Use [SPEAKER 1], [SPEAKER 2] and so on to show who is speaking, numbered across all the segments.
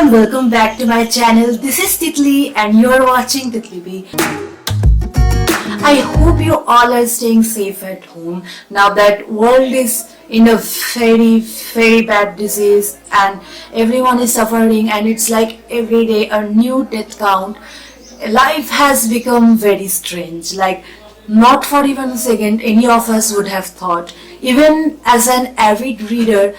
[SPEAKER 1] and welcome back to my channel. This is Titlibee and you're watching Titlibee. I hope you all are staying safe at home now that world is in a very bad disease and everyone is suffering, and it's like every day a new death count. Life has become very strange. Like, not for even a second any of us would have thought. Even as an avid reader,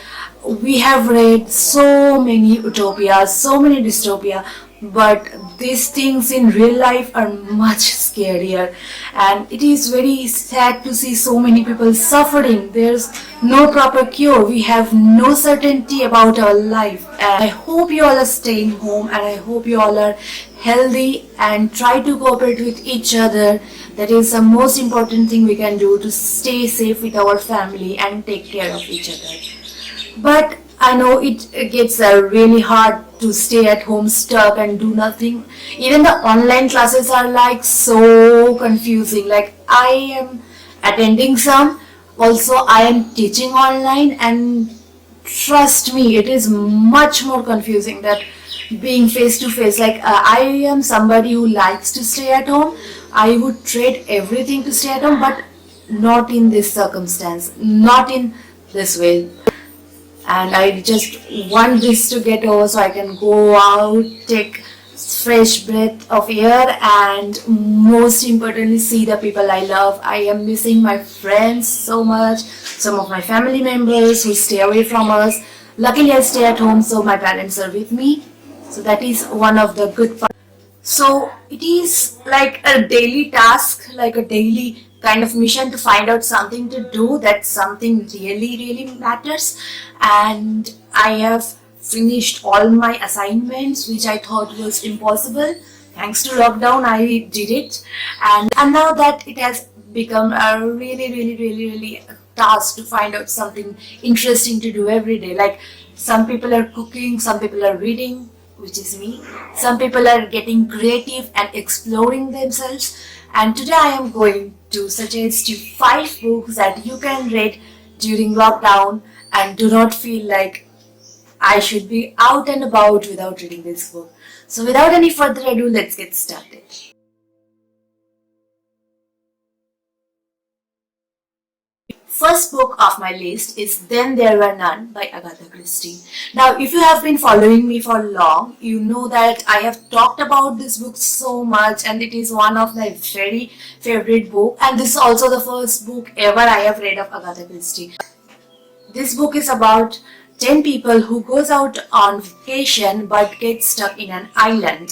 [SPEAKER 1] we have read so many utopias, so many dystopia, but these things in real life are much scarier, and it is very sad to see so many people suffering. There's no proper cure. We have no certainty about our life. And I hope you all are staying home, and I hope you all are healthy and try to cooperate with each other. That is the most important thing we can do to stay safe with our family and take care of each other. But I know it gets really hard to stay at home stuck and do nothing. Even the online classes are like so confusing. Like, I am attending some, also I am teaching online, and trust me, it is much more confusing that being face to face. Like, I am somebody who likes to stay at home. I would trade everything to stay at home, but not in this circumstance, not in this way. And I just want this to get over so I can go out, take fresh breath of air, and most importantly see the people I love. I am missing my friends so much, some of my family members who stay away from us. Luckily I stay at home, so my parents are with me, so that is one of the good parts. So it is like a daily task, like a daily kind of mission to find out something to do, that something really matters. And I have finished all my assignments, which I thought was impossible. Thanks to lockdown I did it, and now that it has become a really task to find out something interesting to do every day. Like, some people are cooking, some people are reading, which is me. Some people are getting creative and exploring themselves. And today I am going to suggest you 5 books that you can read during lockdown and do not feel like I should be out and about without reading this book. So without any further ado, let's get started. First book of my list is Then There Were None by Agatha Christie. Now, if you have been following me for long, you know that I have talked about this book so much, and it is one of my very favorite book, and this is also the first book ever I have read of Agatha Christie. This book is about 10 people who goes out on vacation but get stuck in an island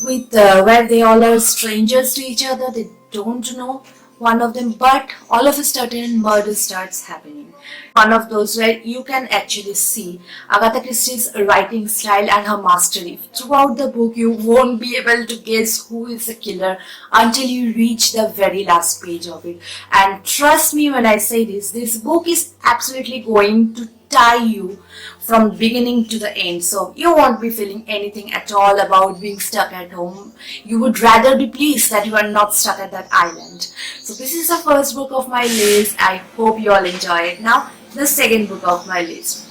[SPEAKER 1] with where they all are strangers to each other. They don't know one of them, but all of a sudden murder starts happening. One of those where you can actually see Agatha Christie's writing style and her mastery. Throughout the book you won't be able to guess who is the killer until you reach the very last page of it. And trust me when I say this book is absolutely going to tie you from beginning to the end. So you won't be feeling anything at all about being stuck at home. You would rather be pleased that you are not stuck at that island. So this is the first book of my list. I hope you all enjoy it. Now the second book of my list.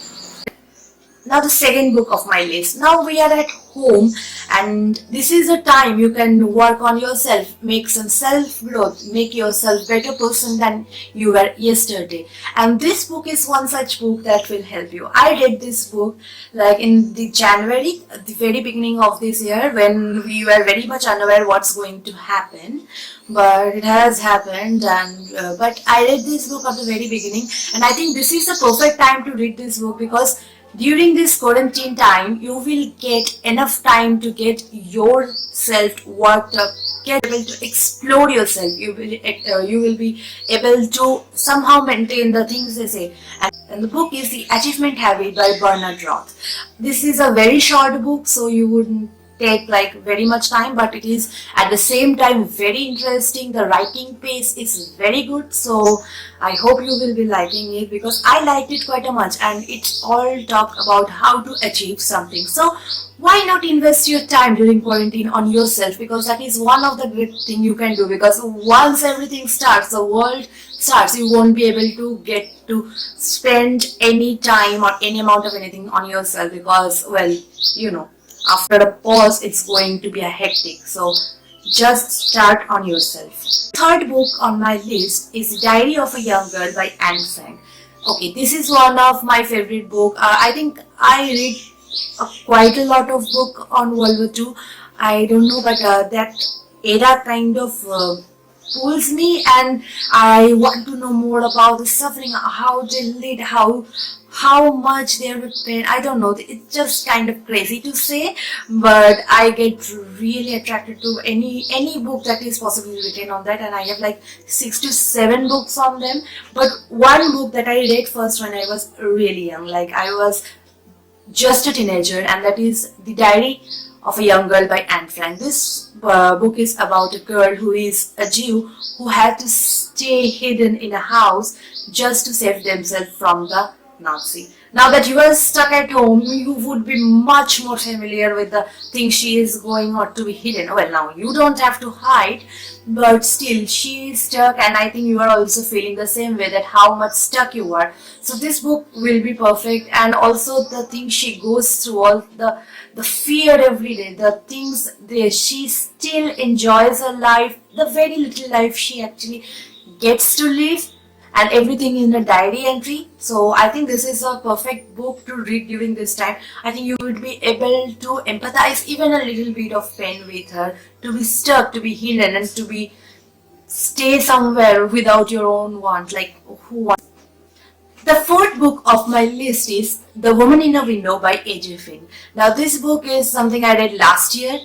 [SPEAKER 1] Now we are at home, and this is a time you can work on yourself, make some self-growth, make yourself better person than you were yesterday. And this book is one such book that will help you. I read this book like in the January, at the very beginning of this year, when we were very much unaware what's going to happen. But it has happened, and but I read this book at the very beginning, and I think this is the perfect time to read this book, because during this quarantine time, you will get enough time to get yourself worked up, get able to explore yourself. You will be able to somehow maintain the things they say. And the book is The Achievement Habit by Bernard Roth. This is a very short book, so you wouldn't take like very much time, but it is at the same time very interesting. The writing pace is very good, so I hope you will be liking it, because I liked it quite a much, and it all talk about how to achieve something. So why not invest your time during quarantine on yourself, because that is one of the great thing you can do. Because once everything starts, the world starts, you won't be able to get to spend any time or any amount of anything on yourself, because, well, you know, after a pause it's going to be a hectic. So just start on yourself. Third book on my list is Diary of a Young Girl by Anne Frank. Okay, this is one of my favorite book. I think I read quite a lot of book on World War II. I don't know, but that era kind of pulls me, and I want to know more about the suffering, how they lived, how much they were pain. I don't know. It's just kind of crazy to say, but I get really attracted to any book that is possibly written on that, and I have like 6 to 7 books on them. But one book that I read first when I was really young, like I was just a teenager, and that is The Diary of a Young Girl by Anne Frank. This book is about a girl who is a Jew who had to stay hidden in a house just to save themselves from the Nazi. Now that you are stuck at home, you would be much more familiar with the things she is going on to be hidden. Well, now you don't have to hide, but still she is stuck, and I think you are also feeling the same way, that how much stuck you are. So this book will be perfect, and also the things she goes through, all the fear every day, the things that she still enjoys her life, the very little life she actually gets to live, and everything in a diary entry. So I think this is a perfect book to read during this time. I think you would be able to empathize even a little bit of pain with her, to be stuck, to be hidden, and to be stay somewhere without your own want, like who wants. The fourth book of my list is The Woman in a Window by A.J. Finn. Now this book is something I read last year,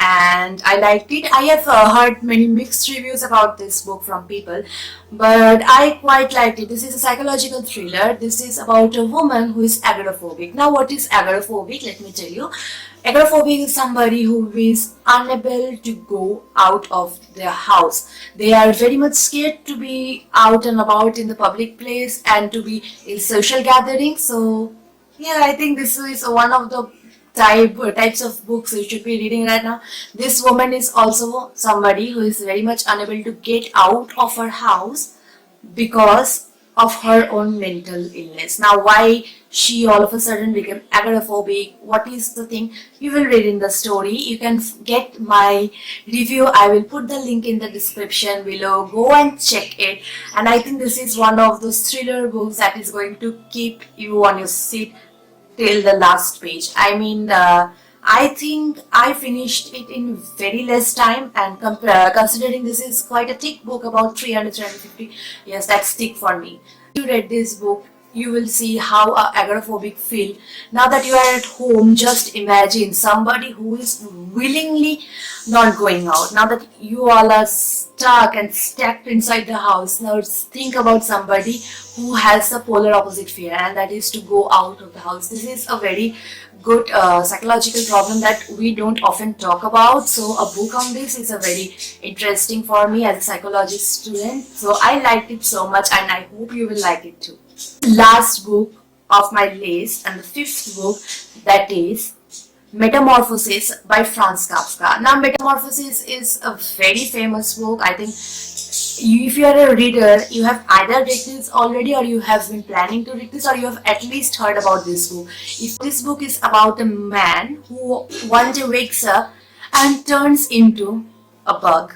[SPEAKER 1] and I liked it. I have heard many mixed reviews about this book from people, but I quite liked it. This is a psychological thriller. This is about a woman who is agoraphobic. Now what is agoraphobic? Let me tell you. Agoraphobic is somebody who is unable to go out of their house. They are very much scared to be out and about in the public place and to be in social gatherings. So yeah, I think this is one of the types of books you should be reading right now. This woman is also somebody who is very much unable to get out of her house because of her own mental illness. Now why she all of a sudden became agoraphobic, what is the thing, you will read in the story. You can get my review. I will put the link in the description below. Go and check it. And I think this is one of those thriller books that is going to keep you on your seat till the last page. I mean, I think I finished it in very less time, and considering this is quite a thick book, about 300-350, yes, that's thick for me. If you read this book, you will see how agoraphobic feel. Now that you are at home, just imagine somebody who is willingly not going out. Now that you all are stuck and stacked inside the house, now think about somebody who has the polar opposite fear, and that is to go out of the house. This is a very good psychological problem that we don't often talk about. So a book on this is a very interesting for me as a psychology student. So I liked it so much, and I hope you will like it too. Last book of my list, and the fifth book, that is Metamorphosis by Franz Kafka. Now Metamorphosis is a very famous book. I think if you are a reader, you have either read this already, or you have been planning to read this, or you have at least heard about this book. If this book is about a man who one day wakes up and turns into a bug.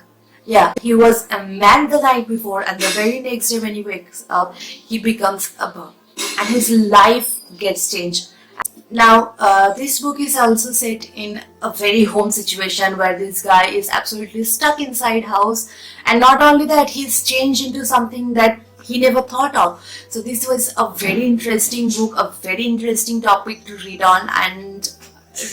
[SPEAKER 1] Yeah, he was a man the night before, and the very next day when he wakes up, he becomes a bug, and his life gets changed. Now, this book is also set in a very home situation where this guy is absolutely stuck inside house, and not only that, he's changed into something that he never thought of. So this was a very interesting book, a very interesting topic to read on. And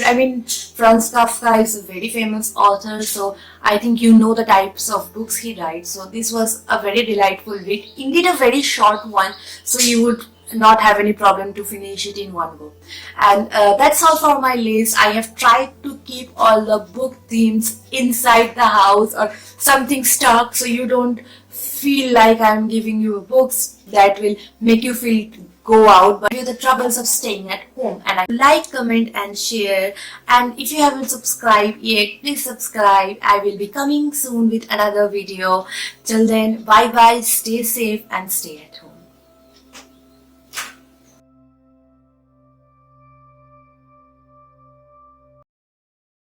[SPEAKER 1] I mean, Franz Kafka is a very famous author, so I think you know the types of books he writes. So this was a very delightful read, indeed a very short one, so you would not have any problem to finish it in one go. And that's all for my list. I have tried to keep all the book themes inside the house or something stuck, so you don't feel like I'm giving you books that will make you feel go out, but you the troubles of staying at home. And I like, comment and share, and if you haven't subscribed yet, please subscribe. I will be coming soon with another video. Till then, bye bye, stay safe and stay at home.